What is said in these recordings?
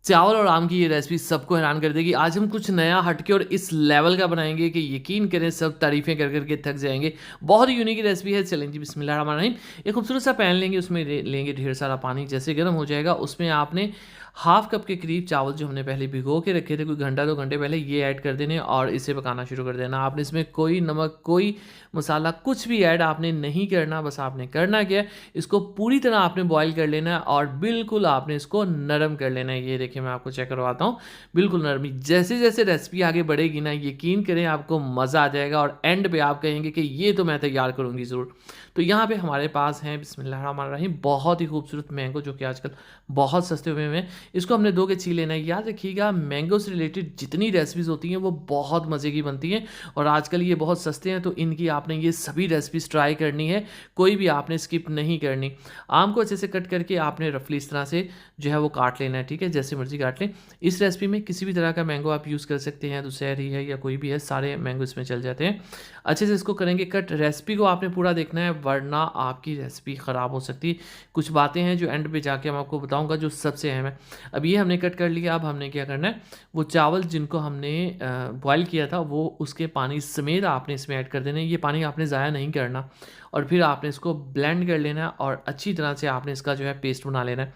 चावल और आम की ये रेसिपी सबको हैरान कर देगी। आज हम कुछ नया हटके और इस लेवल का बनाएँगे कि यकीन करें सब तारीफ़ें कर के थक जाएँगे। बहुत ही यूनिक रेसिपी है। चलें जी बिस्मिल्लाहिर्रहमानिर्रहीम। एक खूबसूरत सा पैन लेंगे, उसमें लेंगे ढेर सारा पानी। जैसे गर्म हो जाएगा उसमें आपने हाफ़ कप के करीब चावल जो हमने पहले भिगो के रखे थे कोई घंटा 2 घंटे पहले, ये ऐड कर देने और इसे पकाना शुरू कर देना। आपने इसमें कोई नमक, कोई मसाला कुछ भी ऐड आपने नहीं करना। बस आपने करना क्या है, इसको पूरी तरह आपने बॉयल कर लेना है और बिल्कुल आपने इसको नरम कर लेना है। ये देखिए मैं आपको चेक करवाता हूँ, बिल्कुल नरमी। जैसे-जैसे रेसिपी आगे बढ़ेगी ना, यकीन करें आपको मज़ा आ जाएगा और एंड पे आप कहेंगे कि ये तो मैं तैयार करूँगी ज़रूर। तो यहाँ पे हमारे पास हैं बिस्मिल्लाहिर्रहमानिर्रहीम बहुत ही खूबसूरत मैंगो जो कि आजकल बहुत सस्ते हुए हैं। इसको हमने धो के छील लेना है। याद रखिएगा मैंगो से रिलेटेड जितनी रेसिपीज़ होती हैं वो बहुत मज़े की बनती हैं और आजकल ये बहुत सस्ते हैं, तो इनकी आपने ये सभी रेसिपीज़ ट्राई करनी है, कोई भी आपने स्किप नहीं करनी। आम को अच्छे से कट करके आपने रफली इस तरह से जो है वो काट लेना है, ठीक है? जैसे मर्ज़ी काट लें। इस रेसिपी में किसी भी तरह का मैंगो आप यूज़ कर सकते हैं, दुशहरी है या कोई भी है, सारे मैंगो इसमें चल जाते हैं। अच्छे से इसको करेंगे कट। रेसिपी को आपने पूरा देखना है वरना आपकी रेसिपी ख़राब हो सकती है। कुछ बातें हैं जो एंड पे जाके मैं आपको बताऊँगा जो सबसे अहम है। अब ये हमने कट कर लिया, अब हमने क्या करना है, वो चावल जिनको हमने बॉयल किया था वो उसके पानी समेत आपने इसमें ऐड कर देने हैं। ये पानी आपने ज़ाया नहीं करना और फिर आपने इसको ब्लेंड कर लेना है और अच्छी तरह से आपने इसका जो है पेस्ट बना लेना है।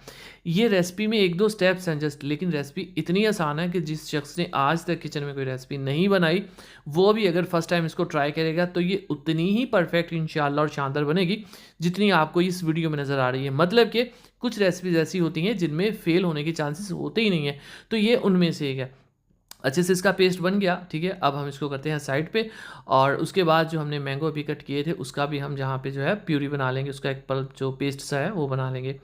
ये रेसिपी में 1-2 स्टेप्स हैं जस्ट, लेकिन रेसिपी इतनी आसान है कि जिस शख्स ने आज तक किचन में कोई रेसिपी नहीं बनाई, वो भी अगर फर्स्ट टाइम इसको ट्राई करेगा तो ये उतनी ही परफेक्ट इंशाल्लाह और शानदार बनेगी, जितनी आपको इस वीडियो में नज़र आ रही है। मतलब कि कुछ रेसिपीज़ ऐसी होती हैं जिनमें फ़ेल होने के चांसेस होते ही नहीं हैं, तो ये उनमें से एक है। अच्छे से इसका पेस्ट बन गया, ठीक है? अब हम इसको करते हैं साइड पे और उसके बाद जो हमने मैंगो अभी कट किए थे उसका भी हम जहाँ पे जो है प्यूरी बना लेंगे, उसका एक पल्प जो पेस्ट सा है वो बना लेंगे।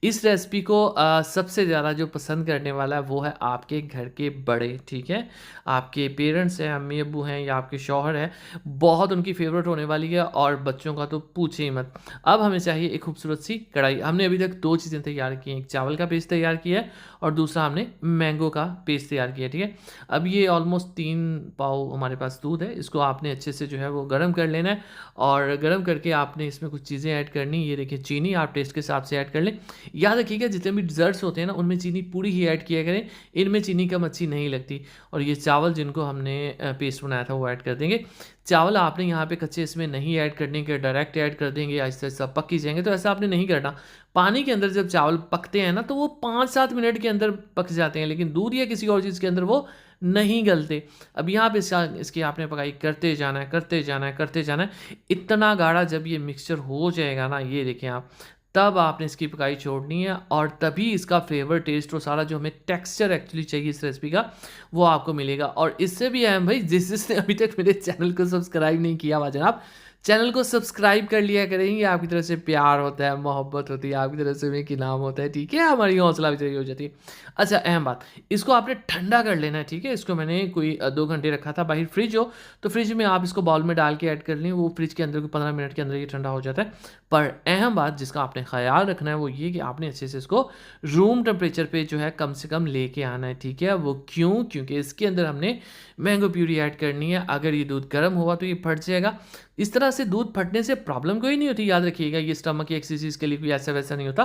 इस रेसिपी को सबसे ज़्यादा जो पसंद करने वाला है वो है आपके घर के बड़े, ठीक है? आपके पेरेंट्स हैं, अम्मी-अब्बू हैं या आपके शौहर हैं, बहुत उनकी फ़ेवरेट होने वाली है और बच्चों का तो पूछिए ही मत। अब हमें चाहिए एक खूबसूरत सी कढ़ाई। हमने अभी तक 2 चीज़ें तैयार की हैं, एक चावल का पेस्ट तैयार किया है और दूसरा हमने मैंगो का पेस्ट तैयार किया है, ठीक है? अब ये ऑलमोस्ट 3 पाव हमारे पास दूध है, इसको आपने अच्छे से जो है वो गरम कर लेना है और गरम करके आपने इसमें कुछ चीज़ें ऐड करनी। ये देखिए चीनी आप टेस्ट के हिसाब से ऐड कर लें। याद रखिएगा जितने भी डिज़र्ट्स होते हैं ना उनमें चीनी पूरी ही ऐड किया करें, इनमें चीनी कम अच्छी नहीं लगती। और ये चावल जिनको हमने पेस्ट बनाया था वो ऐड कर देंगे। चावल आपने यहाँ पे कच्चे इसमें नहीं ऐड करने के, डायरेक्ट ऐड कर देंगे, आहिस्ता-आहिस्ता पक ही जाएँगे, तो ऐसा आपने नहीं करना। पानी के अंदर जब चावल पकते हैं ना तो वो 5-7 मिनट के अंदर पक जाते हैं, लेकिन दूध या किसी और चीज़ के अंदर वो नहीं गलते। अब यहाँ पे इसकी आपने पकाई करते जाना है, करते जाना है, करते जाना है। इतना गाढ़ा जब ये मिक्सचर हो जाएगा ना, ये देखें आप, तब आपने इसकी पकाई छोड़नी है और तभी इसका फ्लेवर, टेस्ट और सारा जो हमें टेक्सचर एक्चुअली चाहिए इस रेसिपी का, वो आपको मिलेगा। और इससे भी अहम भाई, जिसने अभी तक मेरे चैनल को सब्सक्राइब नहीं किया हुआ जनाब, चैनल को सब्सक्राइब कर लिया करेंगे। आपकी तरफ से प्यार होता है, मोहब्बत होती है, आपकी तरफ से एक इनाम होता है, ठीक है? हमारी हौसला अफजाई हो जाती है। अच्छा अहम बात, इसको आपने ठंडा कर लेना है, ठीक है? इसको मैंने कोई 2 घंटे रखा था, बाहर फ्रिज हो तो फ्रिज में आप इसको बाउल में डाल के ऐड कर लें, वो फ्रिज के अंदर कोई 15 मिनट के अंदर ये ठंडा हो जाता है। पर अहम बात जिसका आपने ख़याल रखना है वो ये कि आपने अच्छे से इसको रूम टेम्परेचर पे जो है कम से कम लेके आना है, ठीक है? वो क्यों? क्योंकि इसके अंदर हमने मैंगो प्यूरी ऐड करनी है। अगर ये दूध गर्म हुआ तो ये फट जाएगा। इस तरह से दूध फटने से प्रॉब्लम कोई नहीं होती, याद रखिएगा। ये स्टमक या किसी चीज़ के लिए कोई ऐसा-वैसा नहीं होता।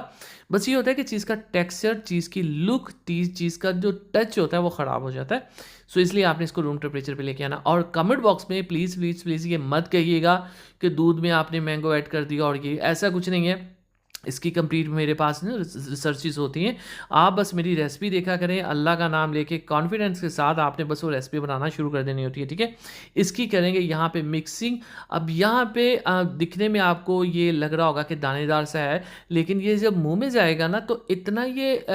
बस ये होता है कि चीज़ का टेक्सचर, चीज़ की लुक, चीज़ का जो टच होता है वो ख़राब हो जाता है। सो इसलिए आपने इसको रूम टेम्परेचर पे लेके आना। और कमेंट बॉक्स में प्लीज़, प्लीज़, प्लीज़ ये मत कहिएगा कि दूध में आपने मैंगो ऐड कर दिया और ये ऐसा कुछ नहीं है। इसकी कंप्लीट मेरे पास ना रिसर्चेज़ होती हैं। आप बस मेरी रेसिपी देखा करें, अल्लाह का नाम लेके कॉन्फिडेंस के साथ आपने बस वो रेसिपी बनाना शुरू कर देनी होती है, ठीक है? इसकी करेंगे यहाँ पे मिक्सिंग। अब यहाँ पे दिखने में आपको ये लग रहा होगा कि दानेदार सा है, लेकिन ये जब मुँह में जाएगा ना तो इतना ये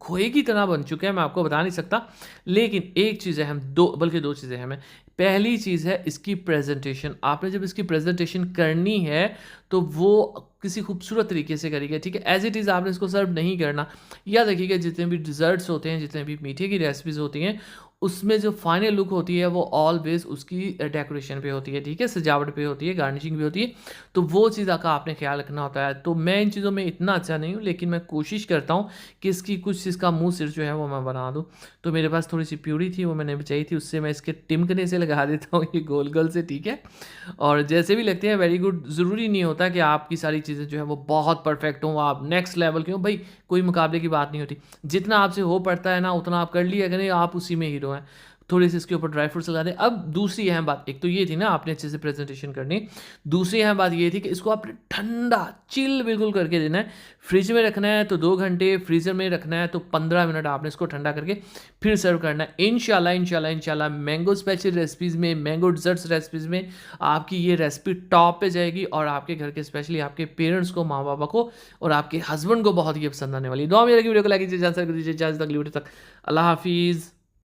खोए की तरह बन चुका है, मैं आपको बता नहीं सकता। लेकिन एक चीज़ है, हम 2 बल्कि 2 चीज़ें हैं हमें। पहली चीज़ है इसकी प्रेज़ेंटेशन। आपने जब इसकी प्रेज़ेंटेशन करनी है तो वो किसी खूबसूरत तरीके से करिएगा, ठीक है? एज़ इट इज़ आपने इसको सर्व नहीं करना। याद रखिएगा जितने भी डिज़र्ट्स होते हैं, जितने भी मीठे की रेसिपीज़ होती हैं, उसमें जो फाइनल लुक होती है वो ऑलवेज़ उसकी डेकोरेशन पे होती है, ठीक है? सजावट पे होती है, गार्निशिंग भी होती है, तो वो चीज़ का आपने ख़्याल रखना होता है। तो मैं इन चीज़ों में इतना अच्छा नहीं हूँ, लेकिन मैं कोशिश करता हूँ कि इसकी कुछ इसका मुँह सिर जो है वो मैं बना दूँ। तो मेरे पास थोड़ी-सी प्यूरी थी, वो मैंने बचाई थी, उससे मैं इसके टिमकने से लगा देता हूँ ये गोल-गोल से, ठीक है? और जैसे भी लगते हैं वेरी गुड, ज़रूरी नहीं होता कि आपकी सारी चीज़ें जो है वो बहुत परफेक्ट हों, आप नेक्स्ट लेवल के हों, भई कोई मुकाबले की बात नहीं होती। जितना आपसे हो पड़ता है ना उतना आप कर लिया करें, आप उसी में हीरो हैं। थोड़े-से इसके ऊपर ड्राई फ्रूट्स लगा दें। अब दूसरी अहम बात, एक तो ये थी ना आपने अच्छे से प्रेज़ेंटेशन करनी, दूसरी अहम बात ये थी कि इसको आपने ठंडा, चिल बिल्कुल करके देना है। फ्रिज में रखना है तो 2 घंटे, फ्रीज़र में रखना है तो 15 मिनट आपने इसको ठंडा करके फिर सर्व करना है। इंशाल्लाह, इंशाल्लाह, इंशाल्लाह मैंगो स्पेशल रेसिपीज़ में, मैंगो डेज़र्ट्स रेसिपीज़ में आपकी ये रेसिपी टॉप पे जाएगी और आपके घर के स्पेशली आपके पेरेंट्स को, माँ-बाबा को और आपके हस्बैंड को बहुत ही पसंद आने वाली है। दुआ में ये रखिए, वीडियो को लाइक कीजिए, ज़्यादा से ज़्यादा कीजिए, इजाज़त अगली वीडियो तक। अल्लाह हाफ़िज़।